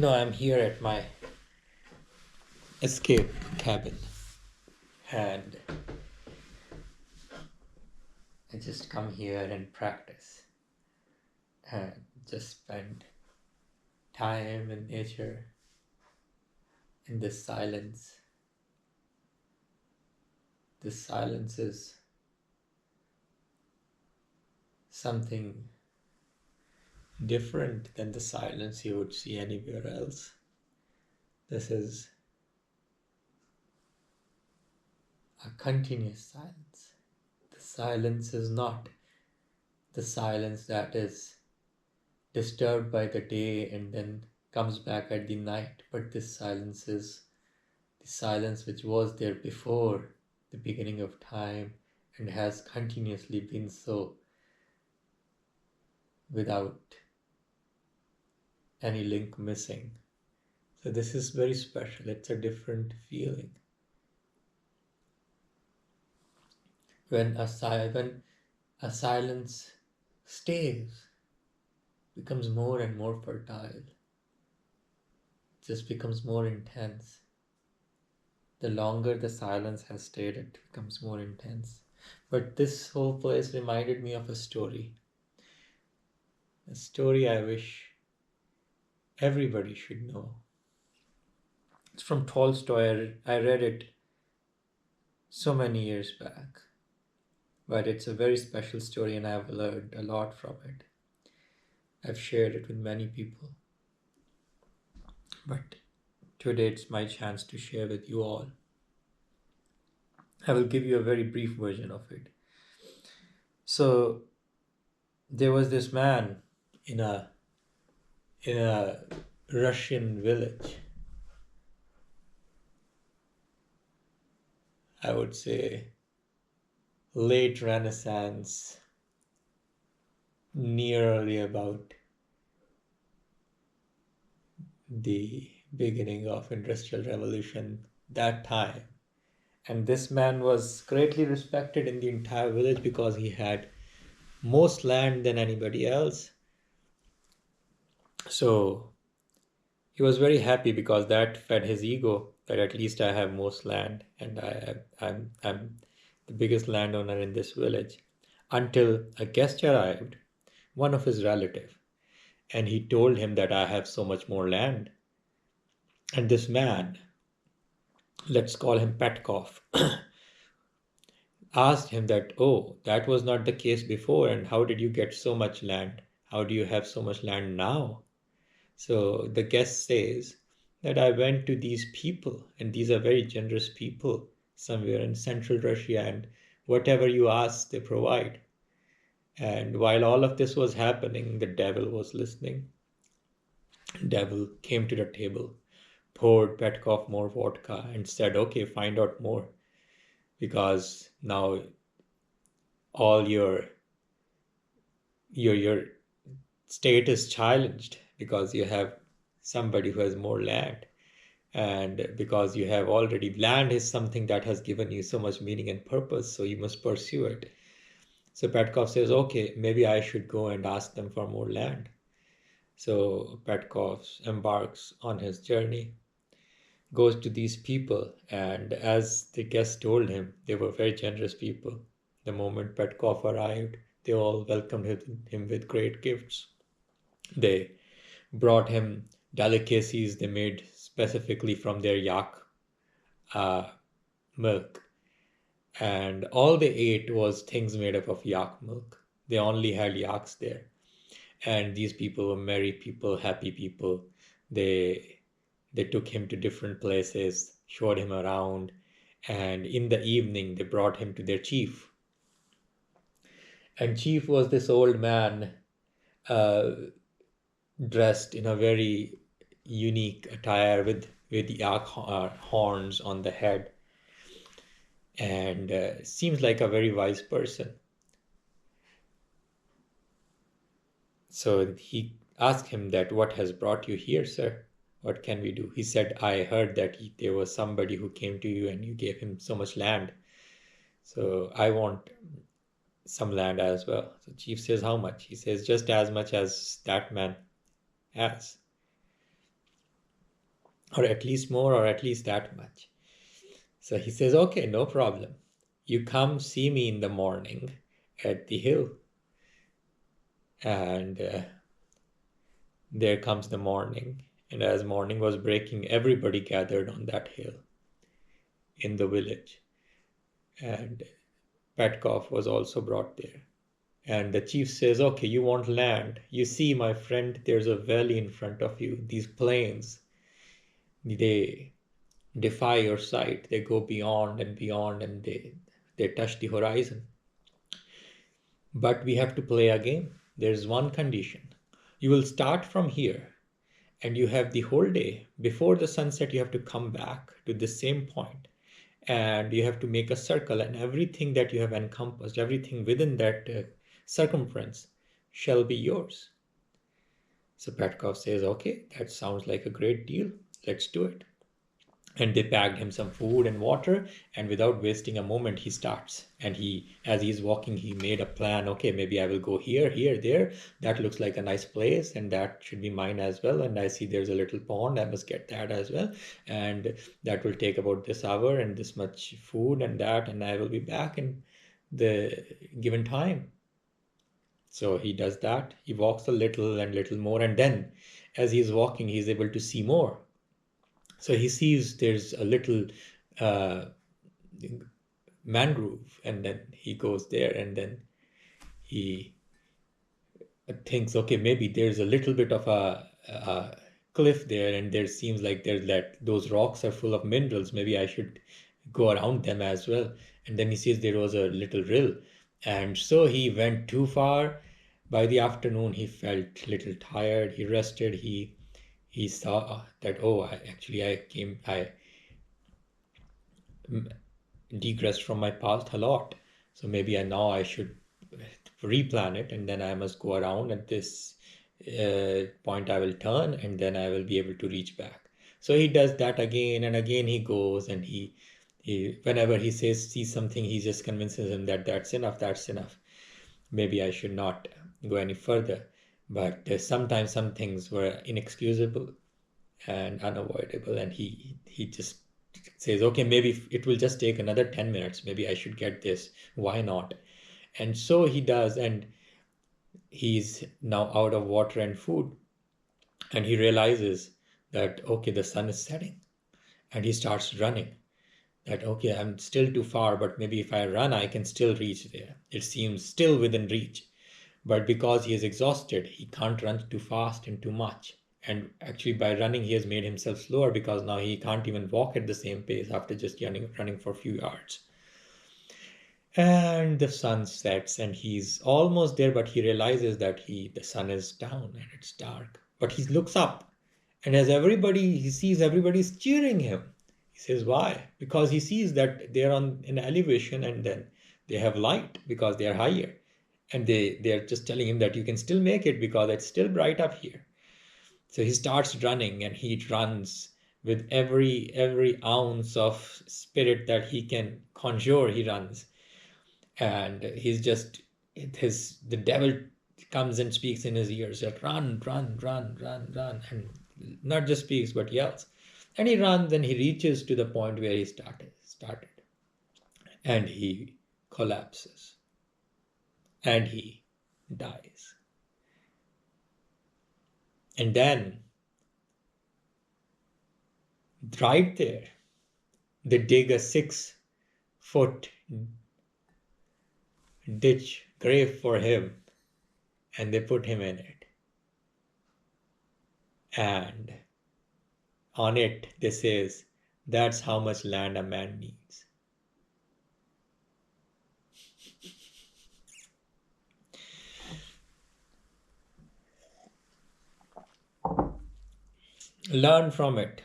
I'm here at my escape cabin and I just come here and practice and just spend time in nature in this silence. This silence is something different than the silence you would see anywhere else. This is a continuous silence. The silence is not the silence that is disturbed by the day and then comes back at the night, but this silence is the silence which was there before the beginning of time and has continuously been so without any link missing. So this is very special. It's a different feeling. When a silence stays, becomes more and more fertile, just becomes more intense. The longer the silence has stayed, it becomes more intense. But this whole place reminded me of a story I wish everybody should know. It's from Tolstoy. I read it so many years back, but it's a very special story and I've learned a lot from it. I've shared it with many people, but today it's my chance to share with you all. I will give you a very brief version of it. So there was this man in a Russian village. I would say late Renaissance, nearly about the beginning of Industrial Revolution, that time. And this man was greatly respected in the entire village because he had most land than anybody else. So he was very happy because that fed his ego that at least I have most land and I'm the biggest landowner in this village. Until a guest arrived, one of his relative, and he told him that I have so much more land. And this man, let's call him Petkov, asked him that, oh, that was not the case before, and how did you get so much land? How do you have so much land now? So the guest says that I went to these people, and these are very generous people somewhere in central Russia, and whatever you ask, they provide. And while all of this was happening, the devil was listening. Devil came to the table, poured Petkov more vodka, and said, okay, find out more, because now all your state is challenged because you have somebody who has more land, and because you have already land is something that has given you so much meaning and purpose, so you must pursue it. So Petkov says, okay, maybe I should go and ask them for more land. So Petkov embarks on his journey, goes to these people, and as the guest told him, they were very generous people. The moment Petkov arrived, they all welcomed him with great gifts. They brought him delicacies they made specifically from their yak uh, milk, and all they ate was things made up of yak milk. They only had yaks there, and these people were merry people, happy people. They they took him to different places, showed him around, and in the evening they brought him to their chief. And chief was this old man, uh, dressed in a very unique attire with yak horns on the head, and seems like a very wise person. So he asked him that, what has brought you here, sir? What can we do? He said, I heard that there was somebody who came to you and you gave him so much land. So I want some land as well. So chief says, how much? He says, just as much as that man has. or at least more, or at least that much. So he says, okay, no problem. You come see me in the morning at the hill. And there comes the morning. And as morning was breaking, everybody gathered on that hill in the village. And Petkov was also brought there. And the chief says, okay, you want land. You see, my friend, there's a valley in front of you. These plains, they defy your sight. They go beyond and beyond, and they touch the horizon. But we have to play a game. There's one condition. You will start from here, and you have the whole day. Before the sunset, you have to come back to the same point, and you have to make a circle, and everything that you have encompassed, everything within that circumference shall be yours. So Petkov says, okay, that sounds like a great deal. Let's do it. And they packed him some food and water, and without wasting a moment, he starts. And as he's walking, he made a plan. Okay, maybe I will go here, here, there. That looks like a nice place, and that should be mine as well. And I see there's a little pond. I must get that as well. And that will take about this hour and this much food and that, and I will be back in the given time. So he does that. He walks a little and little more, and then as he's walking, he's able to see more. So he sees there's a little uh, mangrove, and then he goes there, and then he thinks, okay, maybe there's a little bit of a cliff there, and there seems like there's that those rocks are full of minerals. Maybe I should go around them as well. And then he sees there was a little rill, and so he went too far. By the afternoon, he felt little tired. He rested. He saw that, oh, I digressed from my past a lot. So maybe now I should replan it, and then I must go around at this point. I will turn, and then I will be able to reach back. So he does that again and again. He goes, and he whenever he sees something, he just convinces him that that's enough. That's enough. Maybe I should not go any further. But sometimes some things were inexcusable and unavoidable, and he just says, okay, maybe it will just take another 10 minutes, maybe I should get this, why not? And so he does, and he's now out of water and food, and he realizes that, okay, the sun is setting, and he starts running. That, okay, I'm still too far, but maybe if I run, I can still reach there. It seems still within reach. But because he is exhausted, he can't run too fast and too much. And actually, by running, he has made himself slower, because now he can't even walk at the same pace after just running for a few yards. And the sun sets, and he's almost there, but he realizes that the sun is down and it's dark. But he looks up, and he sees everybody's cheering him. He says, why? Because he sees that they're on an elevation, and then they have light because they are higher. And they're just telling him that you can still make it because it's still bright up here. So he starts running, and he runs with every ounce of spirit that he can conjure. He runs, and he's just the devil comes and speaks in his ears that run, run, run, run, run, and not just speaks but yells. And he runs, and he reaches to the point where he started, and he collapses, and he dies. And then right there, they dig a 6-foot ditch grave for him, and they put him in it. And on it, they says, that's how much land a man needs. Learn from it.